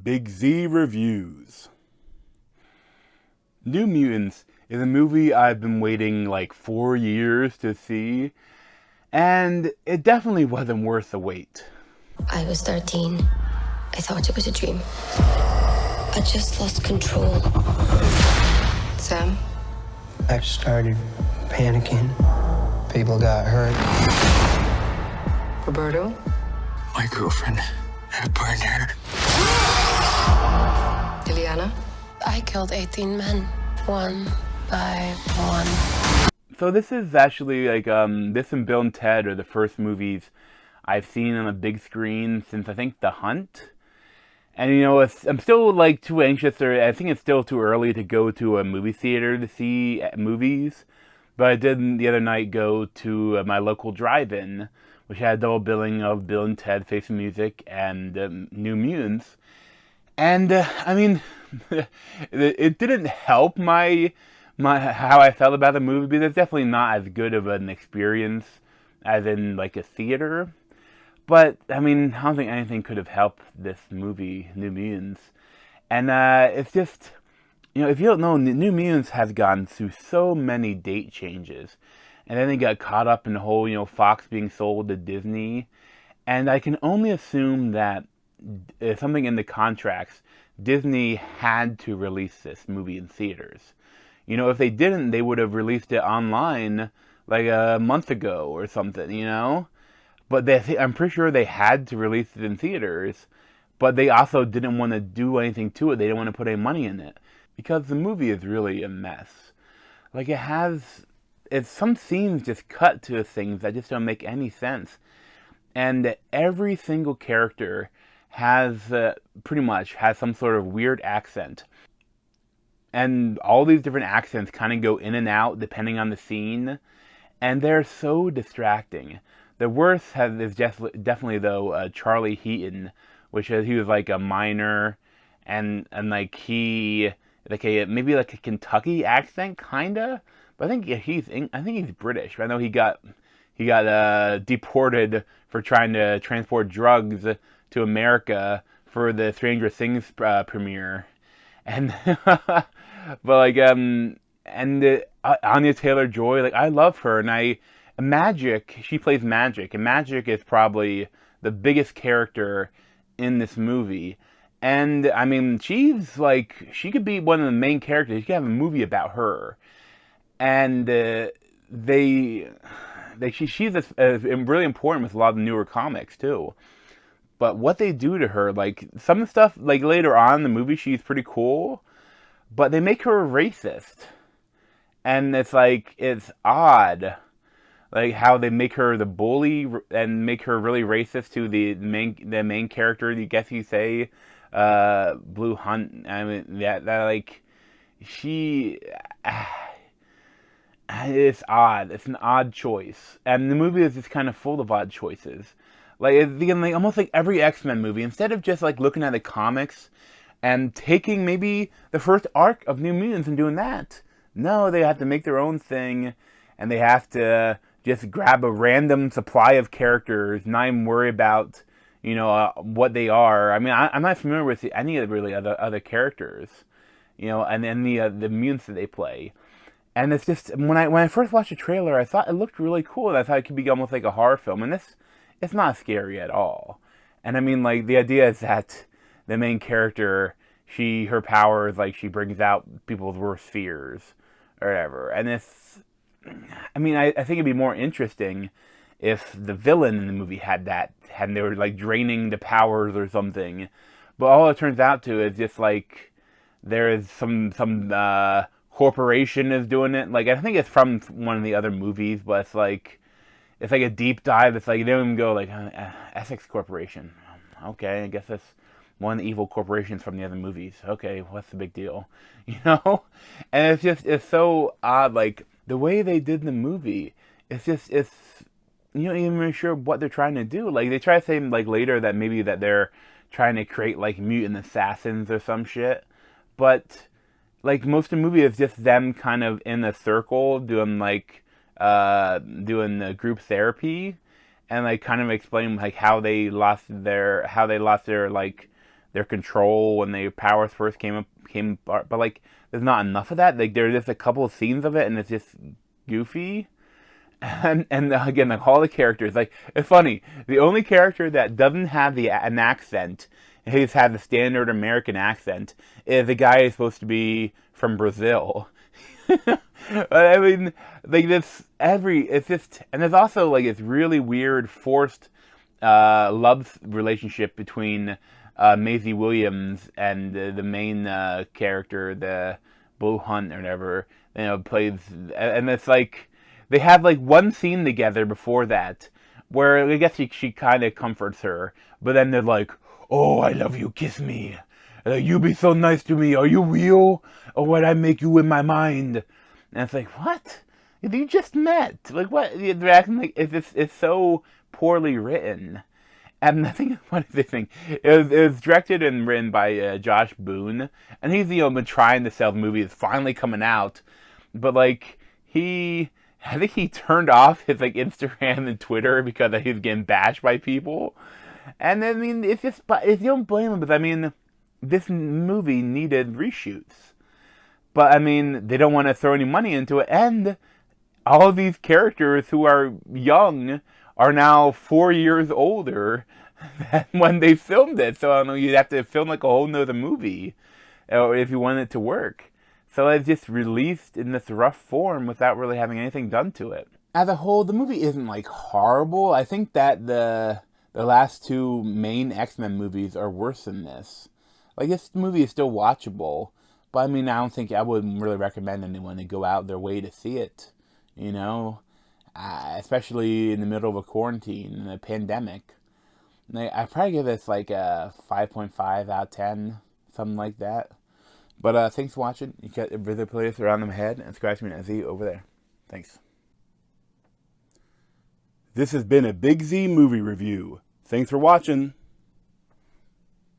Big Z Reviews. New Mutants is a movie I've been waiting like 4 years to see, and it definitely wasn't worth the wait. I was 13. I thought it was a dream. I just lost control. Sam? I started panicking. People got hurt. Roberto? My girlfriend had burned her. Ileana? I killed 18 men, one by one. So this is actually like, this and Bill and Ted are the first movies I've seen on a big screen since I think The Hunt. And I'm still like too anxious, or I think it's still too early to go to a movie theater to see movies. But I did the other night go to my local drive-in, which had a double billing of Bill and Ted Face the Music and New Mutants. And it didn't help my how I felt about the movie, because it's definitely not as good of an experience as in like a theater. But I don't think anything could have helped this movie, New Mutants. And it's just, if you don't know, New Mutants has gone through so many date changes. And then they got caught up in the whole, Fox being sold to Disney. And I can only assume that something in the contracts, Disney had to release this movie in theaters. If they didn't, they would have released it online like a month ago or something, But I'm pretty sure they had to release it in theaters, but they also didn't want to do anything to it. They didn't want to put any money in it, because the movie is really a mess. Like, it's some scenes just cut to things that just don't make any sense. And every single character has, pretty much, has some sort of weird accent. And all these different accents kind of go in and out depending on the scene. And they're so distracting. The worst is definitely though Charlie Heaton, which is, he was like a miner, and like he maybe like a Kentucky accent kinda, but I think he's British. I know he got deported for trying to transport drugs to America for the Stranger Things premiere, and but like Anya Taylor-Joy, like, I love her, and Magic, she plays Magic, and Magic is probably the biggest character in this movie. And she's like, she could be one of the main characters. You could have a movie about her. And she's really important with a lot of the newer comics too. But what they do to her, like some stuff, like later on in the movie, she's pretty cool, but they make her a racist, and it's like, it's odd. Like how they make her the bully and make her really racist to the main character. You guess you say, Blue Hunt. That like she. It's odd. It's an odd choice, and the movie is just kind of full of odd choices. Like it's almost like every X-Men movie, instead of just like looking at the comics and taking maybe the first arc of New Mutants and doing that. No, they have to make their own thing, and they have to just grab a random supply of characters, not even worry about, what they are. I'm not familiar with any of the really other characters, and then the mutants that they play. And it's just, when I first watched the trailer, I thought it looked really cool, and I thought it could be almost like a horror film, and it's not scary at all. And like, the idea is that the main character, her power is like, she brings out people's worst fears, or whatever, and I think it'd be more interesting if the villain in the movie had that, and they were like draining the powers or something. But all it turns out to is just like there is some corporation is doing it. Like, I think it's from one of the other movies, but it's like a deep dive. It's like they don't even go like Essex Corporation. Okay, I guess that's one of the evil corporations from the other movies. Okay, what's the big deal? And it's so odd. Like, the way they did the movie, it's you're not even really sure what they're trying to do. Like, they try to say like later that maybe that they're trying to create like mutant assassins or some shit, but like most of the movie is just them kind of in a circle doing the group therapy, and like kind of explaining like how they lost their their control when their powers first came apart. But like, there's not enough of that. Like, there's just a couple of scenes of it, and it's just goofy. And again, like all the characters, like it's funny. The only character that doesn't have an accent, he's had the standard American accent, is the guy who's supposed to be from Brazil. I mean, like it's just, and there's also like this really weird forced love relationship between Maisie Williams and the main character, the Blue Hunt or whatever. You know, plays, and it's like they have like one scene together before that, where I guess she kind of comforts her, but then they're like, "Oh, I love you, kiss me. You be so nice to me. Are you real, or what I make you in my mind?" And it's like, what? You just met. Like, what? They're acting like it's so poorly written. And the thing, what is this thing? It was directed and written by Josh Boone, and he's been trying to sell the movie. It's finally coming out, but like I think he turned off his like Instagram and Twitter because he was getting bashed by people. And I mean, it's just, but if you don't blame him, but I mean, this movie needed reshoots. But I mean, they don't want to throw any money into it, and all of these characters who are young are now 4 years older than when they filmed it. So I don't know, you'd have to film like a whole nother movie if you want it to work. So it's just released in this rough form without really having anything done to it. As a whole, the movie isn't like horrible. I think that the last two main X-Men movies are worse than this. Like, this movie is still watchable, but I mean, I wouldn't really recommend anyone to go out their way to see it, you know, especially in the middle of a quarantine and a pandemic. I'd probably give this like a 5.5 out of 10, something like that. But thanks for watching. You got a visit playlist around them ahead, and subscribe to me and Z over there. Thanks. This has been a Big Z movie review. Thanks for watching.